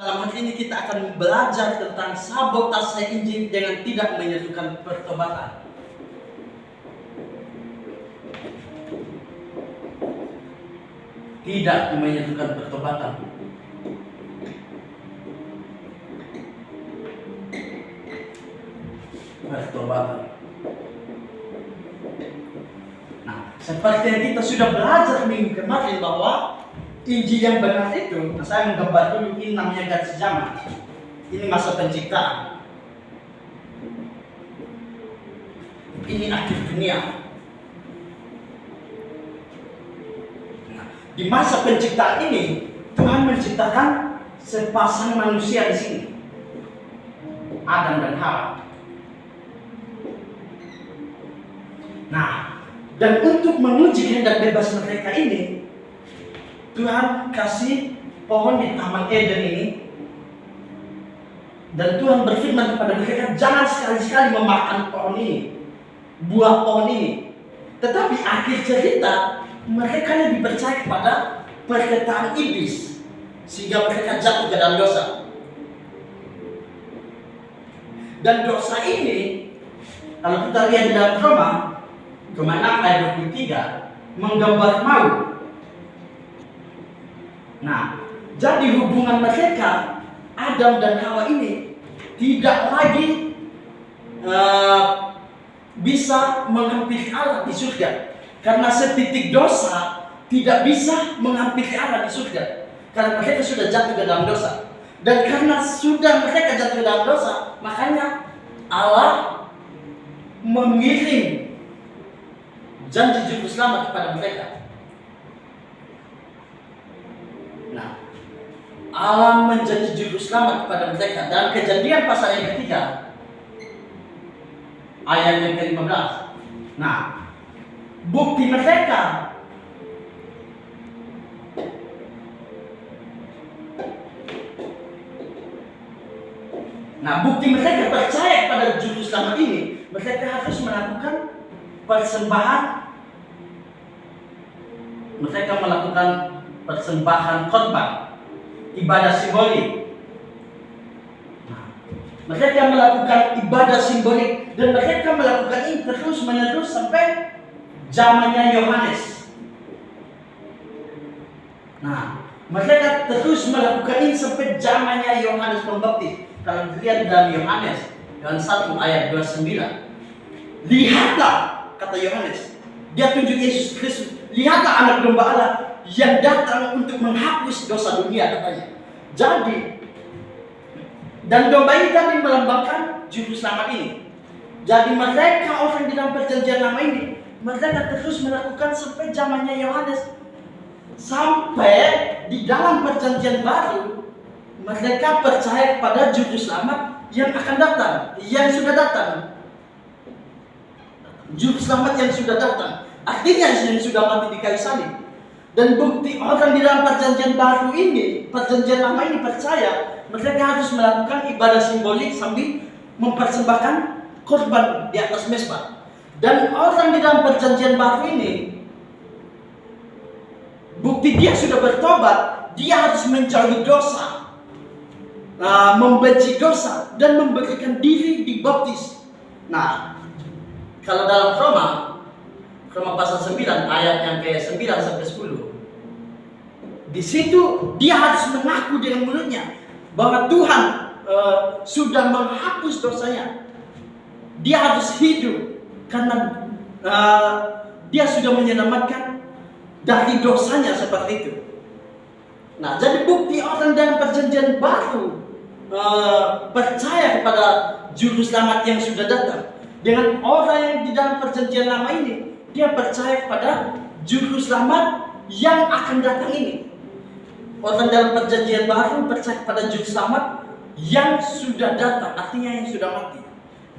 Malam hari ini kita akan belajar tentang sabotase Injil dengan tidak menyerukan pertobatan. Tidak menyerukan pertobatan. Pertobatan. Nah, seperti yang kita sudah belajar minggu kemarin bahwa Injil yang benar itu, saya menggambar dulu, ini namanya garis zaman. Ini masa penciptaan. Ini akhir dunia. Nah, di masa penciptaan ini, Tuhan menciptakan sepasang manusia di sini. Adam dan Hawa. Nah, dan untuk menguji kehendak bebas mereka ini, Tuhan kasih pohon di Taman Eden ini. Dan Tuhan berfirman kepada mereka, jangan sekali-sekali memakan pohon ini, buah pohon ini. Tetapi akhir cerita, mereka lebih percaya kepada perkataan iblis, sehingga mereka jatuh ke dalam dosa. Dan dosa ini, kalau kita lihat di dalam Roma 6 ayat 23, menggambar maut. Nah, jadi hubungan mereka, Adam dan Hawa ini, tidak lagi bisa menghampiri Allah di surga. Karena setitik dosa tidak bisa menghampiri Allah di surga. Karena mereka sudah jatuh ke dalam dosa. Dan karena sudah mereka jatuh ke dalam dosa, makanya Allah mengirim janji juru selamat kepada mereka. Nah, Allah menjadi juru selamat kepada mereka. Dan Kejadian pasal yang ketiga, ayat yang ke-15. Nah, bukti mereka percaya kepada juru selamat ini, mereka harus melakukan persembahan. Mereka melakukan persembahan korban, ibadah simbolik. Nah, mereka melakukan ibadah simbolik dan mereka melakukan ini terus menerus sampai zamannya Yohanes. Nah, mereka terus melakukan ini sampai zamannya Yohanes Pembaptis. Kalau dilihat dalam Yohanes 1 ayat 29, lihatlah, kata Yohanes, dia tunjuk Yesus Kristus, lihatlah anak domba Allah yang datang untuk menghapus dosa dunia, katanya. Jadi, dan domba ini tadi melambangkan juru selamat ini. Jadi mereka orang di dalam perjanjian lama ini, mereka terus melakukan sampai zamannya Yohanes. Sampai di dalam perjanjian baru, mereka percaya kepada juru selamat yang akan datang, yang sudah datang. Juru selamat yang sudah datang, artinya yang sudah mati di kayu salib. Dan bukti orang di dalam perjanjian baru ini, perjanjian lama ini percaya, mereka harus melakukan ibadah simbolik sambil mempersembahkan korban di atas mezbah. Dan orang di dalam perjanjian baru ini, bukti dia sudah bertobat, dia harus menjauhi dosa, membenci dosa, dan memberikan diri dibaptis. Nah, kalau dalam Roma pasal 9 ayat yang ke-9 sampai 10. Di situ dia harus mengaku dengan mulutnya bahwa Tuhan sudah menghapus dosanya. Dia harus hidup karena dia sudah menyelamatkan dari dosanya, seperti itu. Nah, jadi bukti orang dalam perjanjian baru percaya kepada juru selamat yang sudah datang. Dengan orang yang di dalam perjanjian lama ini, dia percaya kepada juru selamat yang akan datang ini. Orang dalam perjanjian baru percaya kepada juru selamat yang sudah datang, artinya yang sudah mati.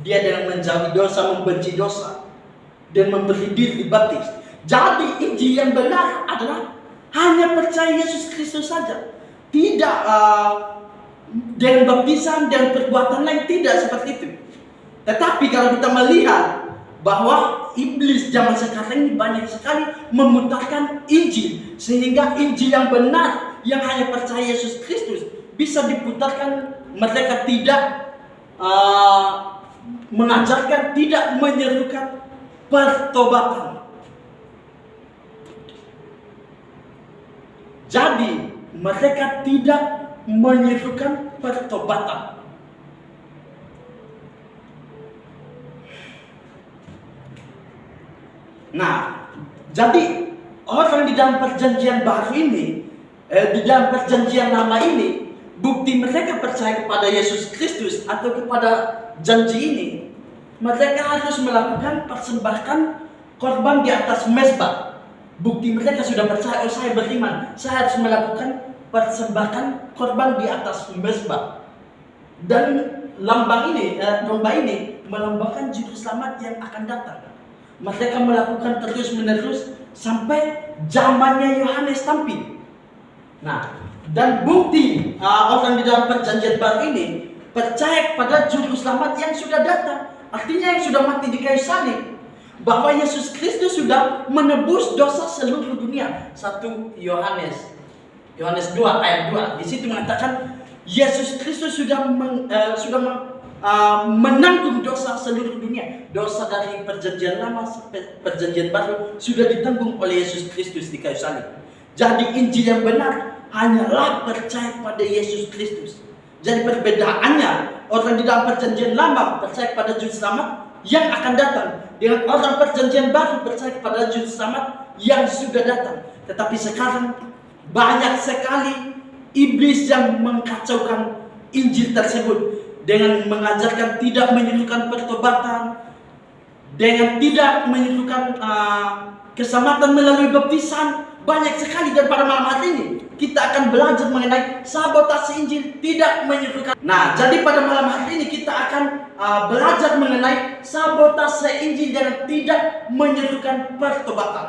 Dia dengan menjauhi dosa, membenci dosa, dan memberi diri dibaptis. Jadi Injil yang benar adalah hanya percaya Yesus Kristus saja. Tidak dengan baptisan dan perbuatan lain, tidak seperti itu. Tetapi kalau kita melihat bahwa iblis zaman sekarang ini banyak sekali memutarkan Injil, sehingga Injil yang benar yang hanya percaya Yesus Kristus bisa diputarkan, mereka tidak mengajarkan, tidak menyerukan pertobatan. Jadi mereka tidak menyerukan pertobatan. Nah, jadi orang di dalam perjanjian baru ini, di dalam perjanjian lama ini, bukti mereka percaya kepada Yesus Kristus atau kepada janji ini, mereka harus melakukan persembahkan korban di atas mezbah. Bukti mereka sudah percaya, oh saya beriman, saya harus melakukan persembahkan korban di atas mezbah. Dan lambang ini, domba ini melambangkan juru selamat yang akan datang. Mereka melakukan terus-menerus sampai zamannya Yohanes tampil. Nah, dan bukti orang di dalam perjanjian baru ini percaya pada juru selamat yang sudah datang, artinya yang sudah mati di kayu salib, bahwa Yesus Kristus sudah menebus dosa seluruh dunia. 1 Yohanes 2 ayat 2 di situ mengatakan Yesus Kristus sudah menanggung dosa seluruh dunia. Dosa dari perjanjian lama sampai perjanjian baru sudah ditanggung oleh Yesus Kristus di kayu salib. Jadi Injil yang benar hanyalah percaya pada Yesus Kristus. Jadi perbedaannya, orang di dalam perjanjian lama percaya pada juru selamat yang akan datang, dengan orang perjanjian baru percaya pada juru selamat yang sudah datang. Tetapi sekarang banyak sekali iblis yang mengkacaukan Injil tersebut dengan mengajarkan tidak menyerukan pertobatan, dengan tidak menyerukan keselamatan melalui baptisan. Banyak sekali, dan pada malam hari ini kita akan belajar mengenai sabotase Injil, tidak menyerukan. Nah, jadi pada malam hari ini kita akan belajar mengenai sabotase Injil dan tidak menyerukan pertobatan.